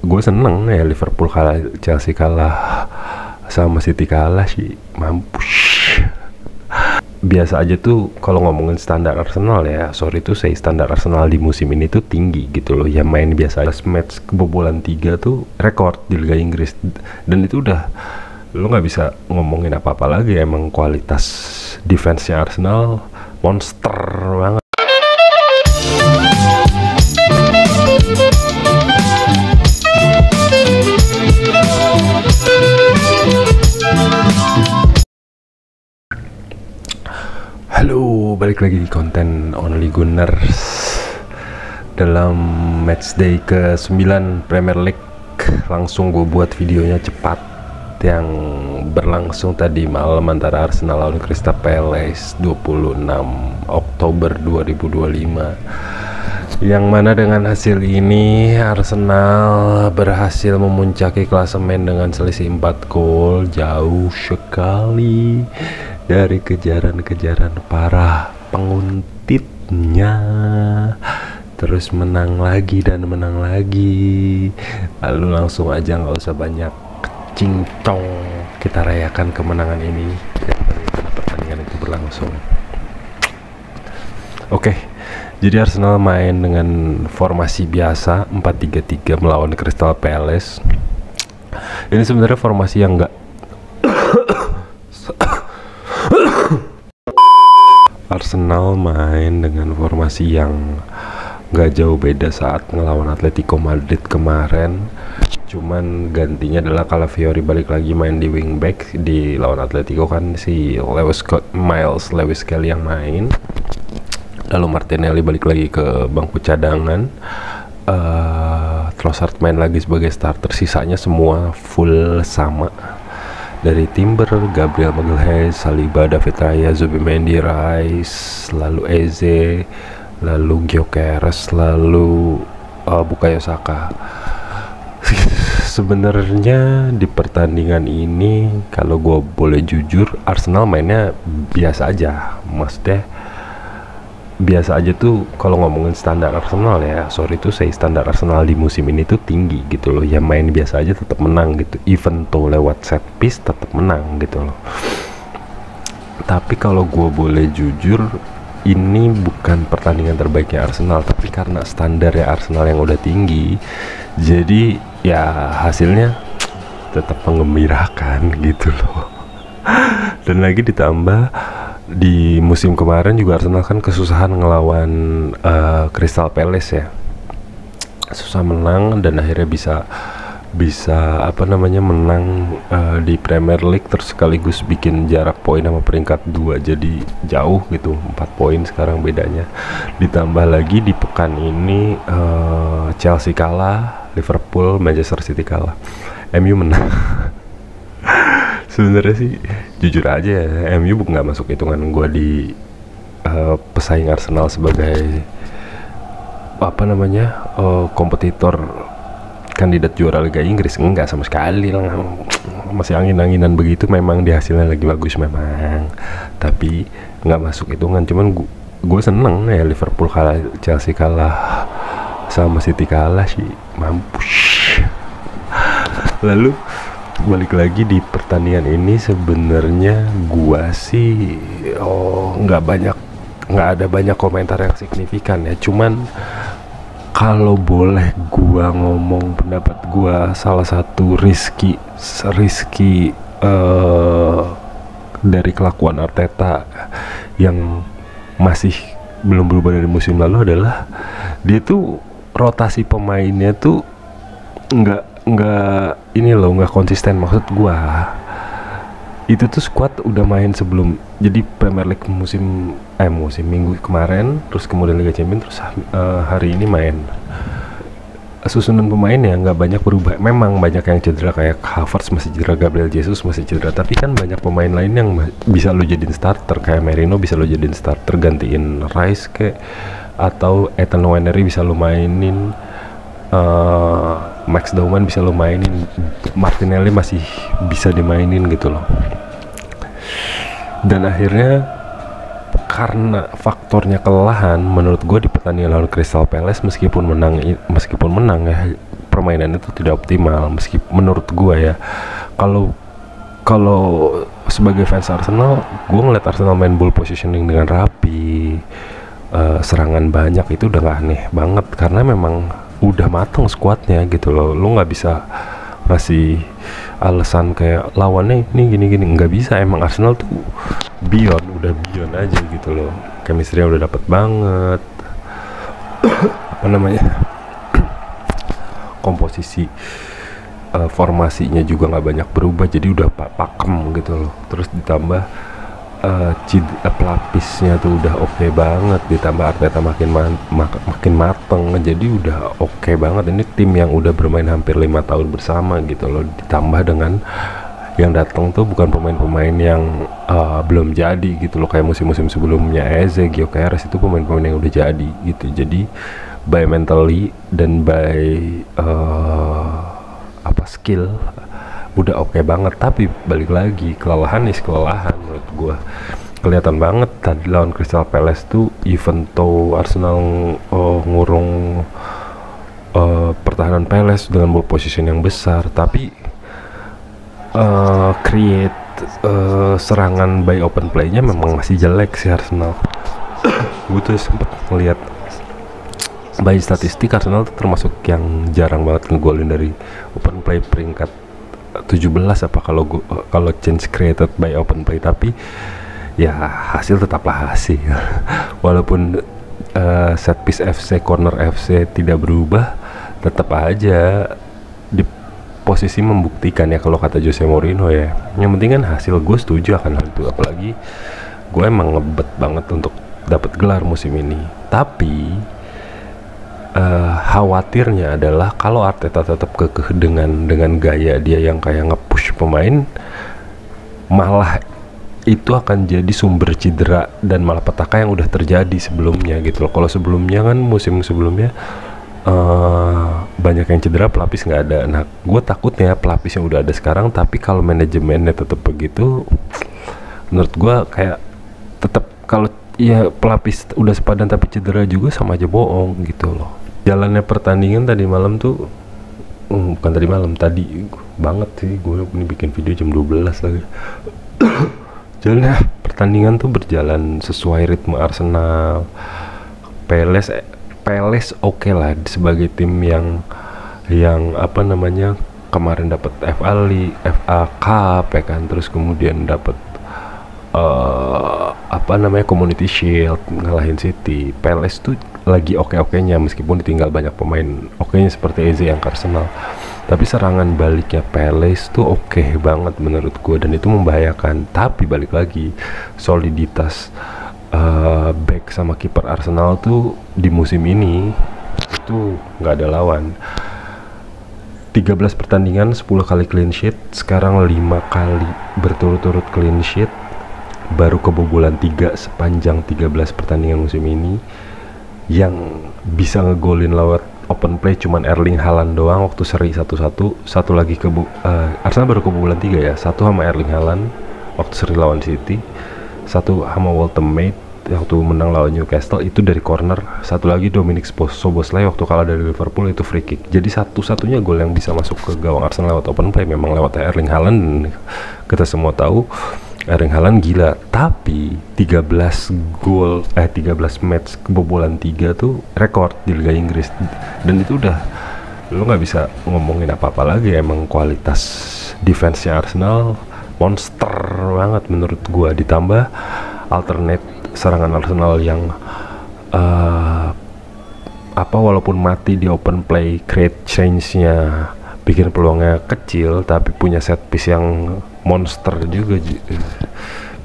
gue seneng ya Liverpool kalah, Chelsea kalah, sama City kalah sih, mampus. Biasa aja tuh kalau ngomongin standar Arsenal ya, sorry tuh saya standar Arsenal di musim ini tuh tinggi gitu loh. Ya main biasa aja, match kebobolan 3 tuh rekor di Liga Inggris, dan itu udah lo nggak bisa ngomongin apa-apa lagi. Emang kualitas defense-nya Arsenal monster banget. Halo, balik lagi di konten Only Gunners dalam matchday ke-9 Premier League. Langsung gue buat videonya cepat, yang berlangsung tadi malam antara Arsenal lawan Crystal Palace 26 Oktober 2025, yang mana dengan hasil ini Arsenal berhasil memuncaki klasemen dengan selisih 4 gol, jauh sekali dari kejaran-kejaran para penguntitnya. Terus menang lagi dan menang lagi. Lalu langsung aja, nggak usah banyak cincong, kita rayakan kemenangan ini dan pertandingan itu berlangsung. Oke, jadi Arsenal main dengan formasi biasa 4-3-3 melawan Crystal Palace. Ini sebenarnya formasi yang nggak Arsenal main dengan formasi yang nggak jauh beda saat ngelawan Atletico Madrid kemarin. Cuman gantinya adalah Calafiori balik lagi main di wingback. Di lawan Atletico kan si Miles Lewis Kelly yang main, lalu Martinelli balik lagi ke bangku cadangan. Trossard main lagi sebagai starter. Sisanya semua full sama, dari Timber, Gabriel Magalhaes, Saliba, David Raya, Zubimendi, Rice, lalu Eze, lalu Gyökeres, lalu Bukayo Saka. Sebenarnya di pertandingan ini, kalau gue boleh jujur, Arsenal mainnya biasa aja. Maksudnya biasa aja tuh kalau ngomongin standar Arsenal ya, sorry tuh saya standar Arsenal di musim ini tuh tinggi gitu loh. Ya main biasa aja tetap menang gitu, even tuh lewat set piece tetap menang gitu loh. Tapi kalau gue boleh jujur, ini bukan pertandingan terbaiknya Arsenal, tapi karena standarnya Arsenal yang udah tinggi, jadi ya hasilnya tetap menggembirakan gitu loh. Dan lagi ditambah di musim kemarin juga Arsenal kan kesusahan ngelawan Crystal Palace ya, susah menang, dan akhirnya bisa menang di Premier League, terus sekaligus bikin jarak poin sama peringkat 2 jadi jauh gitu, 4 poin sekarang bedanya. Ditambah lagi di pekan ini Chelsea kalah, Liverpool, Manchester City kalah, MU menang. Sebenarnya sih jujur aja ya, MU nggak masuk hitungan gue di pesaing Arsenal sebagai kompetitor kandidat juara Liga Inggris. Enggak sama sekali lah, masih angin-anginan begitu. Memang di hasilnya lagi bagus memang, tapi nggak masuk hitungan. Cuman gue seneng ya Liverpool kalah, Chelsea kalah, sama City kalah sih, mampus. Lalu balik lagi di pertandingan ini, sebenarnya gua sih nggak ada banyak komentar yang signifikan ya. Cuman kalau boleh gua ngomong pendapat gua, salah satu risky dari kelakuan Arteta yang masih belum berubah dari musim lalu adalah dia tuh rotasi pemainnya tuh nggak konsisten. Maksud gua itu tuh squad udah main sebelum jadi Premier League musim minggu kemarin, terus kemudian Liga Champions, terus hari ini main. Susunan pemainnya nggak banyak berubah. Memang banyak yang cedera, kayak Havertz masih cedera, Gabriel Jesus masih cedera, tapi kan banyak pemain lain yang bisa lo jadiin starter. Kayak Merino bisa lo jadiin starter gantiin Rice atau Ethan Nwaneri bisa lo mainin, Max Dauman bisa lo mainin, Martinelli masih bisa dimainin gitu loh. Dan akhirnya karena faktornya kelelahan, menurut gue di pertandingan lawan Crystal Palace meskipun menang ya, permainannya itu tidak optimal. Meskipun menurut gue ya, kalau kalau sebagai fans Arsenal, gue ngeliat Arsenal main ball positioning dengan rapi, serangan banyak, itu udah gak aneh banget karena memang udah mateng skuadnya gitu loh. Lu nggak bisa ngasih alasan kayak lawannya ini gini-gini, nggak bisa. Emang Arsenal tuh udah beyond aja gitu loh. Chemistry udah dapet banget. Apa namanya, komposisi formasinya juga nggak banyak berubah, jadi udah pakem gitu loh. Terus ditambah pelapisnya tuh udah oke banget, ditambah Arteta makin mateng, jadi udah oke banget. Ini tim yang udah bermain hampir 5 tahun bersama gitu loh. Ditambah dengan yang datang tuh bukan pemain-pemain yang belum jadi gitu loh, kayak musim-musim sebelumnya Eze, Gyökeres, itu pemain-pemain yang udah jadi gitu. Jadi by mentally dan by skill udah oke banget. Tapi balik lagi, kelelahan menurut gua kelihatan banget tadi lawan Crystal Palace tuh. Even though Arsenal ngurung pertahanan Palace dengan ball position yang besar, tapi create serangan by open play-nya memang masih jelek sih Arsenal. Gue tuh sempet ngeliat by statistik, Arsenal tuh termasuk yang jarang banget ngegolin dari open play, peringkat 17 apa kalau chance created by open play. Tapi ya hasil tetaplah hasil. Walaupun set piece FC, corner FC tidak berubah, tetap aja di posisi membuktikan ya kalau kata Jose Mourinho ya. Yang penting kan hasil. Gue setuju akan hal itu, apalagi gue emang ngebet banget untuk dapat gelar musim ini. Tapi khawatirnya adalah kalau Arteta tetap kekeh dengan gaya dia yang kayak nge-push pemain, malah itu akan jadi sumber cedera dan malapetaka yang udah terjadi sebelumnya gitu loh. Kalau sebelumnya kan musim sebelumnya banyak yang cedera, pelapis nggak ada. Nah, gue takutnya pelapis yang udah ada sekarang, tapi kalau manajemennya tetap begitu, menurut gue kayak tetap kalau ya pelapis udah sepadan tapi cedera juga sama aja bohong gitu loh. Jalannya pertandingan tadi malam tuh bukan tadi malam, tadi banget sih, gue ini bikin video jam 12 lagi. Jalannya pertandingan tuh berjalan sesuai ritme Arsenal. Palace oke lah sebagai tim yang apa namanya, kemarin dapat FA Cup ya kan, terus kemudian dapat apa namanya, Community Shield, ngalahin City. Palace tuh lagi oke-okenya meskipun ditinggal banyak pemain okenya seperti Eze yang ke Arsenal. Tapi serangan baliknya Palace tuh oke banget menurut gue, dan itu membahayakan. Tapi balik lagi, soliditas back sama kiper Arsenal tuh di musim ini itu nggak ada lawan. 13 pertandingan 10 kali clean sheet, sekarang 5 kali berturut-turut clean sheet, baru kebobolan 3 sepanjang 13 pertandingan musim ini. Yang bisa ngegolin lewat open play cuman Erling Haaland doang waktu seri 1-1. Satu lagi Arsenal baru kebobolan 3 ya, satu sama Erling Haaland waktu seri lawan City, satu sama Woltemade waktu menang lawan Newcastle itu dari corner, satu lagi Dominic Szoboszlai waktu kalah dari Liverpool itu free kick. Jadi satu-satunya gol yang bisa masuk ke gawang Arsenal lewat open play memang lewat Erling Haaland. Kita semua tahu Erling Haaland gila, tapi 13 match kebobolan 3 tuh rekor di Liga Inggris, dan itu udah lo nggak bisa ngomongin apa-apa lagi. Emang kualitas defense-nya Arsenal monster banget menurut gua, ditambah alternate serangan Arsenal yang walaupun mati di open play, create change-nya, bikin peluangnya kecil, tapi punya set piece yang monster juga,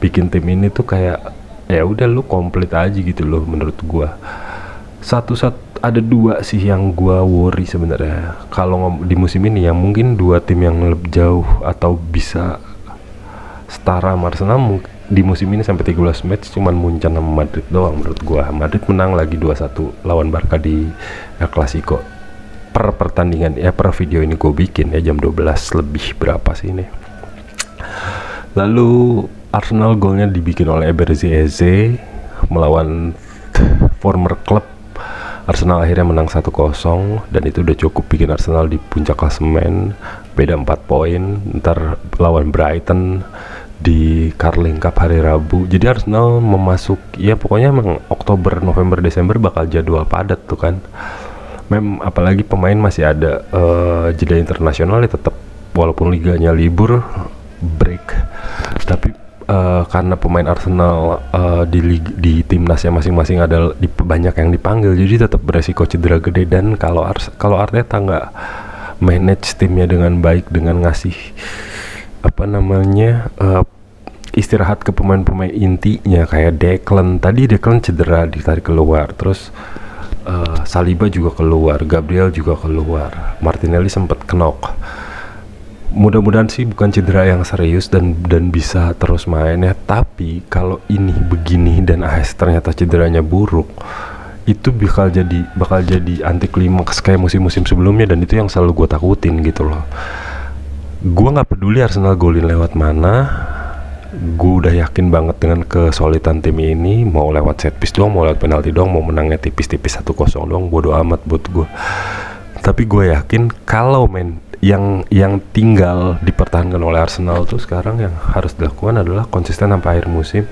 bikin tim ini tuh kayak ya udah lu komplit aja gitu loh menurut gua. Ada 2 sih yang gua worry sebenarnya kalau di musim ini, yang mungkin 2 tim yang lebih jauh atau bisa setara sama Arsenal di musim ini sampai 13 match cuman Munchen sama Madrid doang menurut gua. Madrid menang lagi 2-1 lawan Barca di El Clasico. Per pertandingan ya, per video ini gue bikin ya jam 12 lebih berapa sih ini. Lalu Arsenal golnya dibikin oleh Eberechi Eze melawan former klub Arsenal akhirnya menang 1-0 dan itu udah cukup bikin Arsenal di puncak klasemen, beda 4 poin. Ntar lawan Brighton di Carling Cup hari Rabu. Jadi Arsenal memasuk, ya pokoknya emang Oktober, November, Desember bakal jadwal padat tuh kan. Apalagi pemain masih ada jeda internasional ya, tetap walaupun liganya libur, break. Tapi karena pemain Arsenal di timnasnya masing-masing ada banyak yang dipanggil, jadi tetap beresiko cedera gede. Dan kalau Arteta nggak manage timnya dengan baik dengan ngasih istirahat ke pemain-pemain intinya kayak Declan cedera ditarik keluar, terus Saliba juga keluar, Gabriel juga keluar, Martinelli sempat knock. Mudah-mudahan sih bukan cedera yang serius dan bisa terus main ya. Tapi kalau ini begini dan AS ternyata cederanya buruk, itu bakal jadi anti klimaks kayak musim-musim sebelumnya, dan itu yang selalu gue takutin gitu loh. Gue nggak peduli Arsenal golin lewat mana, gue udah yakin banget dengan kesolidan tim ini. Mau lewat set piece doang, mau lewat penalti doang, mau menangnya tipis-tipis 1-0 doang, bodo amat buat gue. Tapi gue yakin kalau yang tinggal dipertahankan oleh Arsenal tuh sekarang yang harus dilakukan adalah konsisten sampai akhir musim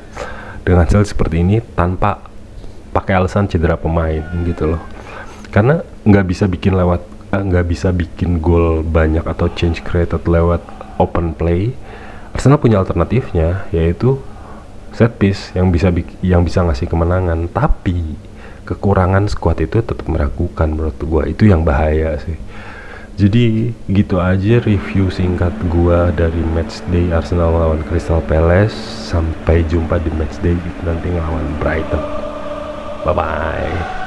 dengan hasil seperti ini tanpa pakai alasan cedera pemain gitu loh. Karena nggak bisa bikin gol banyak atau change created lewat open play. Arsenal punya alternatifnya, yaitu set piece yang bisa ngasih kemenangan. Tapi kekurangan squad itu tetap meragukan menurut gue, itu yang bahaya sih. Jadi gitu aja review singkat gua dari matchday Arsenal lawan Crystal Palace. Sampai jumpa di matchday nanti ngelawan Brighton. Bye bye.